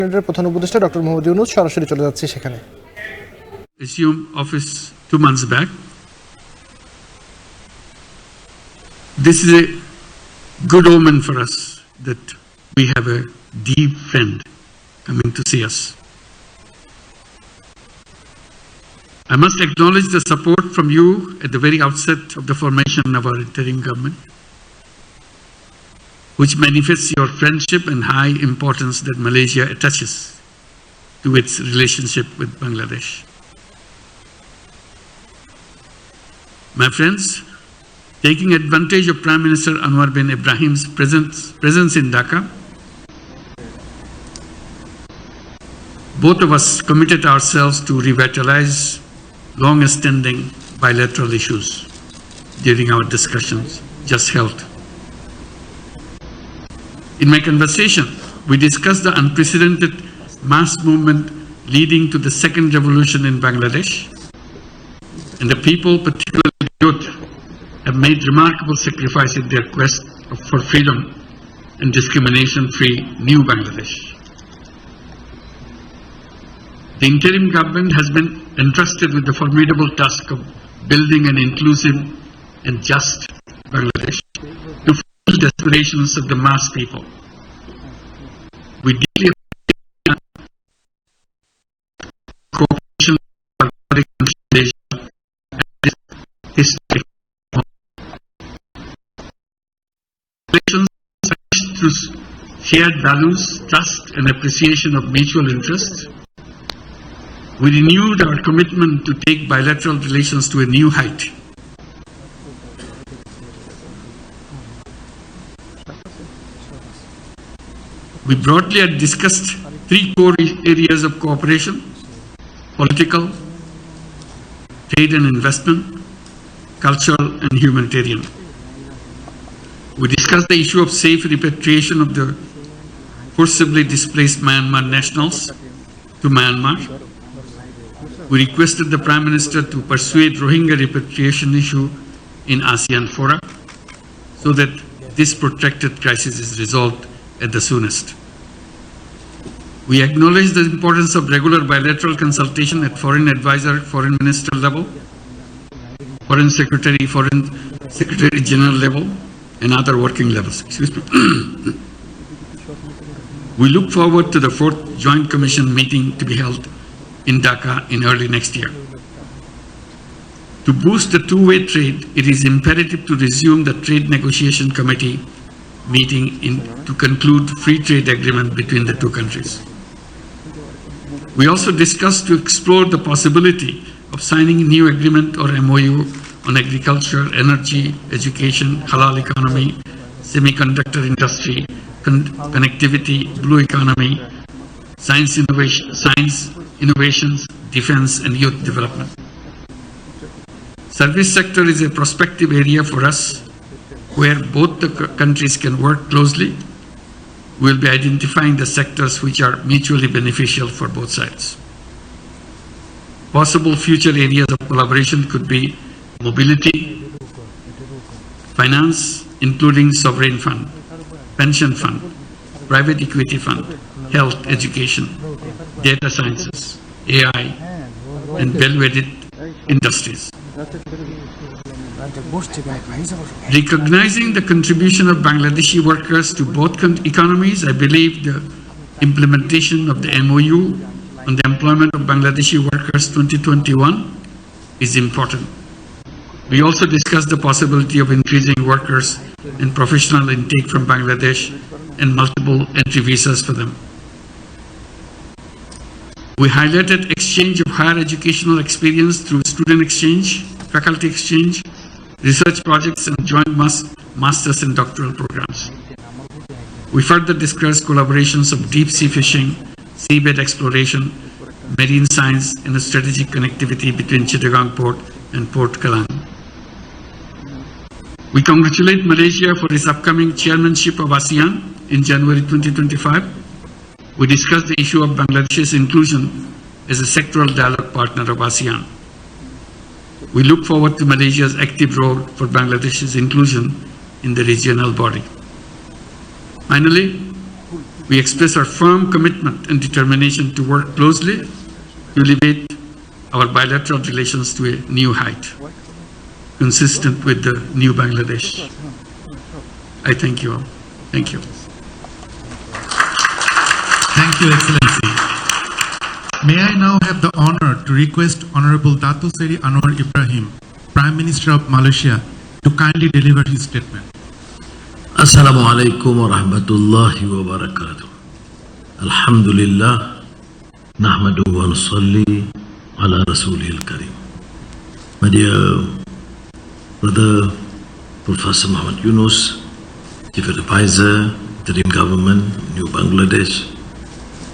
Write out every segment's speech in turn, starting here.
প্রধান উপদেষ্টা ডক্টর মোহাম্মদ ইউনূস সরাসরি চলে যাচ্ছে সেখানে। Assumed office 2 months back. This is a good omen for us that we have a deep friend coming to see us. I must acknowledge the support from you at the very outset of the formation of our interim government, which manifests your friendship and high importance that Malaysia attaches to its relationship with Bangladesh. My friends, taking advantage of Prime Minister Anwar bin Ibrahim's presence in Dhaka, both of us committed ourselves to revitalize long-standing bilateral issues during our discussions just held. In my conversation, we discussed the unprecedented mass movement leading to the second revolution in Bangladesh, and the people, particularly youth, have made remarkable sacrifice in their quest for freedom and discrimination-free new Bangladesh. The interim government has been entrusted with the formidable task of building an inclusive and just Bangladesh to fulfill the aspirations of the mass people. We deeply appreciate cooperation with Malaysia and history. Relations through shared values, trust, and appreciation of mutual interests. We renewed our commitment to take bilateral relations to a new height. We broadly had discussed 3 core areas of cooperation: political, trade and investment, cultural and humanitarian. We discussed the issue of safe repatriation of the forcibly displaced Myanmar nationals to Myanmar. We requested the Prime Minister to persuade Rohingya repatriation issue in ASEAN fora so that this protracted crisis is resolved at the soonest. We acknowledge the importance of regular bilateral consultation at foreign advisor, foreign minister level, foreign secretary general level, and other working levels. Excuse me. We look forward to the 4th Joint Commission meeting to be held in Dhaka in early next year. To boost the two-way trade, it is imperative to resume the Trade Negotiation Committee meeting to conclude free trade agreement between the two countries. We also discussed to explore the possibility of signing a new agreement or MOU on agriculture, energy, education, halal economy, semiconductor industry, connectivity, blue economy, science innovations, defense and youth development. Service sector is a prospective area for us where both the countries can work closely. We will be identifying the sectors which are mutually beneficial for both sides. Possible future areas of collaboration could be mobility, finance, including sovereign fund, pension fund, private equity fund, health, education, data sciences, AI, and value-added industries. Recognizing the contribution of Bangladeshi workers to both economies, I believe the implementation of the MOU on the employment of Bangladeshi workers 2021 is important. We also discussed the possibility of increasing workers and professional intake from Bangladesh and multiple entry visas for them. We highlighted exchange of higher educational experience through student exchange, faculty exchange, research projects and joint master's and doctoral programs. We further discussed collaborations of deep sea fishing, seabed exploration, marine science and strategic connectivity between Chittagong Port and Port Klang. We congratulate Malaysia for its upcoming chairmanship of ASEAN in January 2025. We discussed the issue of Bangladesh's inclusion as a sectoral dialogue partner of ASEAN. We look forward to Malaysia's active role for Bangladesh's inclusion in the regional body. Finally, We express our firm commitment and determination to work closely to elevate our bilateral relations to a new height, consistent with the new Bangladesh. I thank you all. Thank you. Thank you, Excellency. May I now have the honor to request Honorable Dato Seri Anwar Ibrahim, Prime Minister of Malaysia, to kindly deliver his statement. Assalamu alaikum wa rahmatullahi wa barakatuh. Alhamdulillah, nahmadu wa nusalli ala rasulihil karim. My dear brother, Professor Muhammad Yunus, Chief Advisor, Interim Government, New Bangladesh,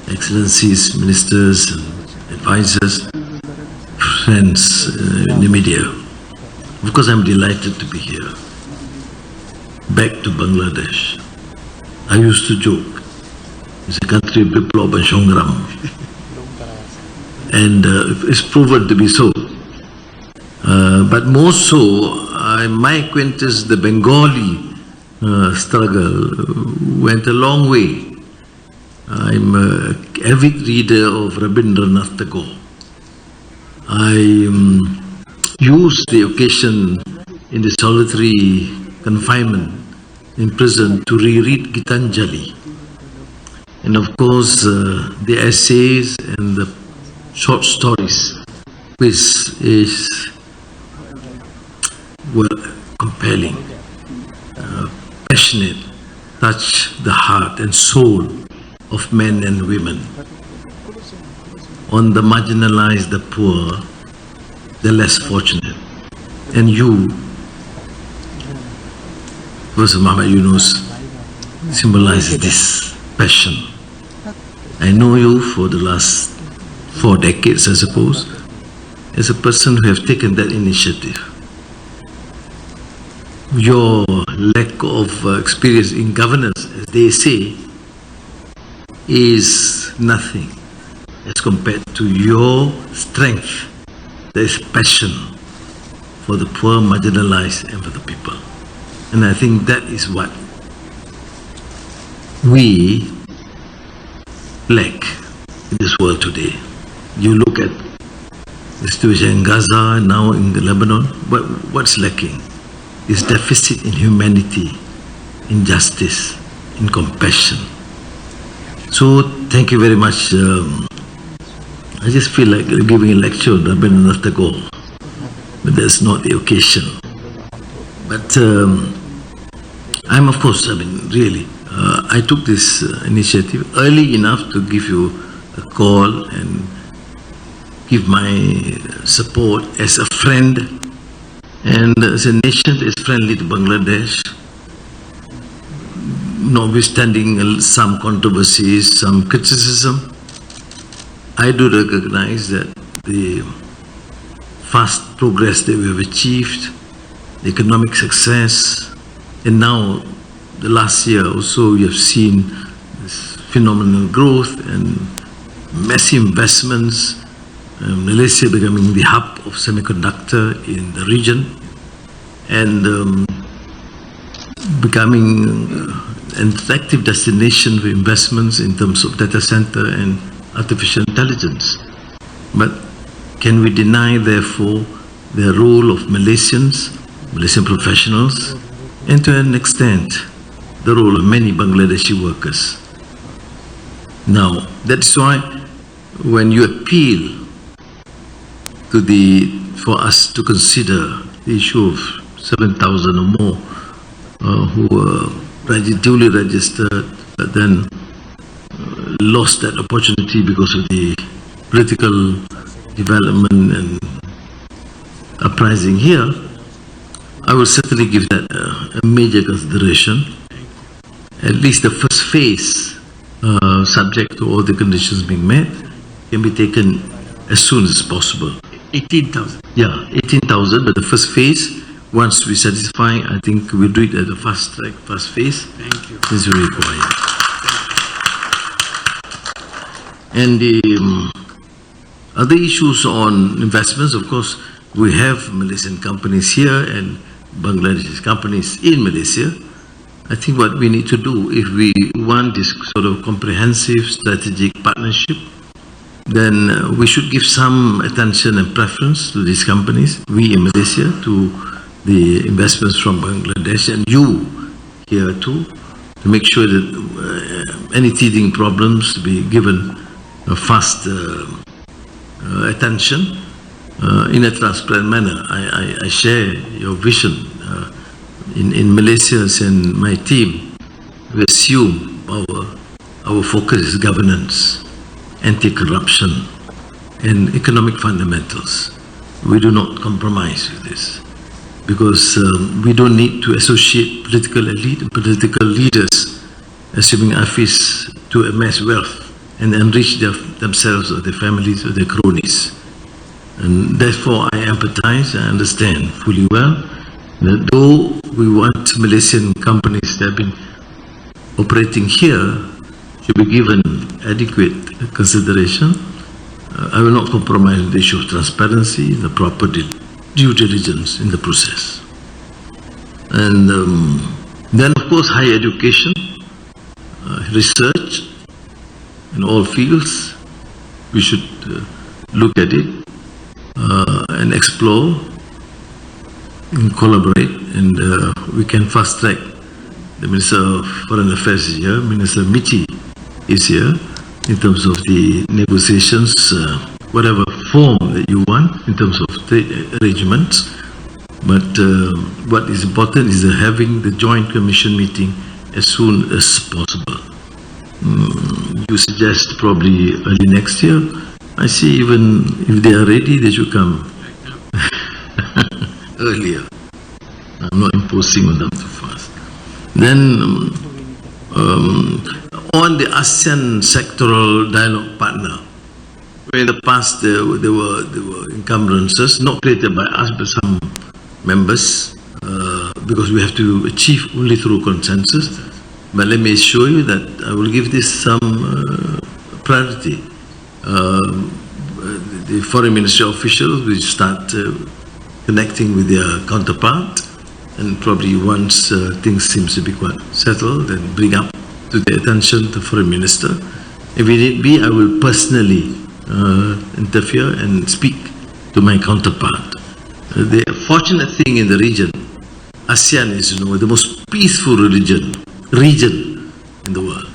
Excellencies, Ministers and Advisors, friends in the media. Of course, I'm delighted to be here. Back to Bangladesh. I used to joke, it's a country of Biplab and Shongram. And it's proven to be so. But more so, my acquaintance, the Bengali struggle went a long way. I'm an avid reader of Rabindranath Tagore. I used the occasion in the solitary confinement in prison to reread Gitanjali. And of course, the essays and the short stories, which were compelling, passionate, touch the heart and soul of men and women, on the marginalized, the poor, the less fortunate. And you, Professor Muhammad Yunus, symbolizes this passion. I know you for the last 4 decades, I suppose, as a person who have taken that initiative. Your lack of experience in governance, as they say, is nothing as compared to your strength. There is passion for the poor, marginalized, and for the people. And I think that is what we lack in this world today. You look at the situation in Gaza, now in Lebanon, what's lacking? Is deficit in humanity, in justice, in compassion. So thank you very much. I just feel like giving a lecture on Rabindranath Tagore, but that's not the occasion. But I'm, of course, really, I took this initiative early enough to give you a call and give my support as a friend and as a nation that is friendly to Bangladesh, notwithstanding some controversies, some criticism. I do recognize that the fast progress that we have achieved, the economic success, and now the last year also we have seen this phenomenal growth and massive investments, Malaysia becoming the hub of semiconductor in the region and becoming an attractive destination for investments in terms of data center and artificial intelligence. But can we deny, therefore, the role of Malaysian professionals, and to an extent, the role of many Bangladeshi workers? Now, that's why when you appeal to for us to consider the issue of 7,000 or more who were duly registered, but then lost that opportunity because of the political development and uprising here, I will certainly give that a major consideration. At least the first phase, subject to all the conditions being met, can be taken as soon as possible. 18,000. Yeah, 18,000, but the first phase, once we satisfy, I think we'll do it at the fast track, first phase. Thank you. Since we require. And the other issues on investments, of course, we have Malaysian companies here and Bangladeshi companies in Malaysia. I think what we need to do, if we want this sort of comprehensive strategic partnership, then we should give some attention and preference to these companies, we in Malaysia, to the investments from Bangladesh, and you here too, to make sure that any teething problems to be given fast attention in a transparent manner. I share your vision. In Malaysia and my team, we assume our focus is governance, anti-corruption, and economic fundamentals. We do not compromise with this, because we don't need to associate political elite and political leaders assuming office to amass wealth and enrich themselves or their families or their cronies. And therefore I empathize, I understand fully well that though we want Malaysian companies that have been operating here should be given adequate consideration, I will not compromise on the issue of transparency, the proper due diligence in the process. And then of course higher education, research in all fields, we should look at it and explore and collaborate, and we can fast track. The Minister of Foreign Affairs is here, Minister Michi is here, in terms of the negotiations, whatever form that you want in terms of trade arrangements. But what is important is having the joint commission meeting as soon as possible. You suggest probably early next year. I see even if they are ready, they should come earlier. I'm not imposing on them too fast. Then on the ASEAN sectoral dialogue partner, where in the past there were encumbrances, not created by us but some members, because we have to achieve only through consensus. But let me assure you that I will give this some priority. The foreign ministry officials will start connecting with their counterpart, and probably once things seem to be quite settled, then bring up to the attention the foreign minister. If it need be, I will personally interfere and speak to my counterpart. The fortunate thing in the region, ASEAN is, the most peaceful region in the world,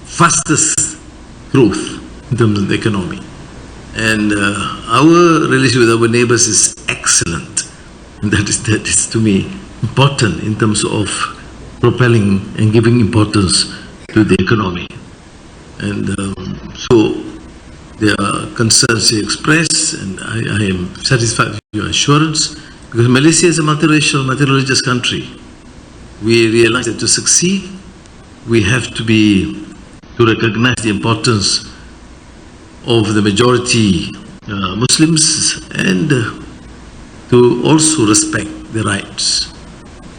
fastest growth in terms of the economy, and our relation with our neighbors is excellent. And that is to me important in terms of propelling and giving importance to the economy. And so there are concerns you express, and I am satisfied with your assurance, because Malaysia is a multiracial, multireligious country. We realize that to succeed, we have to recognize the importance of the majority Muslims, and to also respect the rights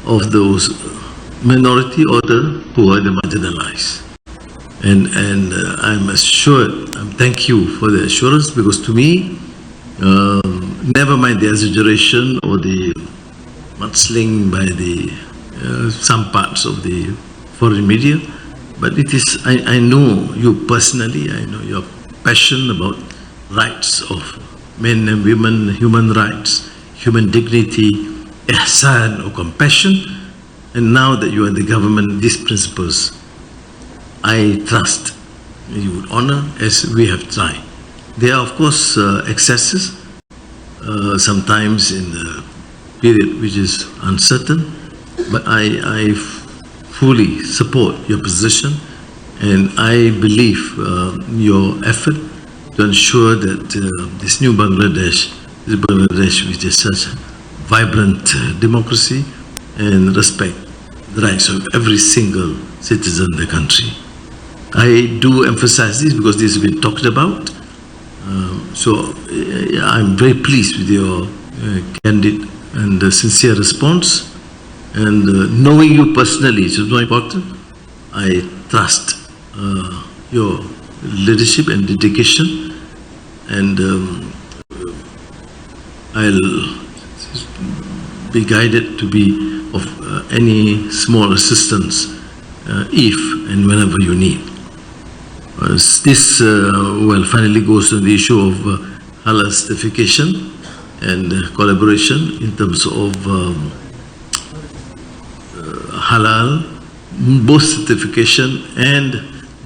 of those minority or the poor, the marginalized. And I'm assured, thank you for the assurance, because to me, never mind the exaggeration or the mudslinging by some parts of the foreign media, but it is, I know you personally, I know your passion about rights of men and women, human rights, human dignity, ihsan or compassion, and now that you are in the government, these principles, I trust you would honor as we have tried. There are of course excesses, sometimes in the period which is uncertain, but I fully support your position, and I believe your effort to ensure that this new Bangladesh which is such vibrant democracy and respect the rights of every single citizen in the country. I do emphasize this because this has been talked about. So I'm very pleased with your candid and sincere response. And knowing you personally is very important. I trust your leadership and dedication, and I'll be guided to be of any small assistance if and whenever you need. This finally goes to the issue of halal certification and collaboration in terms of halal, both certification and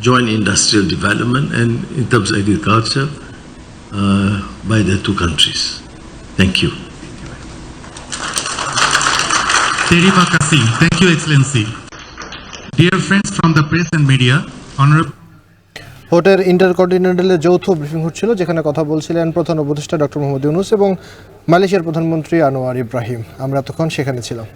joint industrial development, and in terms of agriculture by the two countries. Thank you. Terima kasih. Thank you, Excellency. Dear friends from the press and media, Honorable hotel ইন্টারকন্টিনেন্টালের যৌথ briefing হচ্ছিল, যেখানে কথা বলছিলেন প্রধান উপদেষ্টা doctor Mohammad Yunus এবং মালয়েশিয়ার প্রধানমন্ত্রী আনোয়ার ইব্রাহিম। আমরা তখন সেখানে ছিলাম।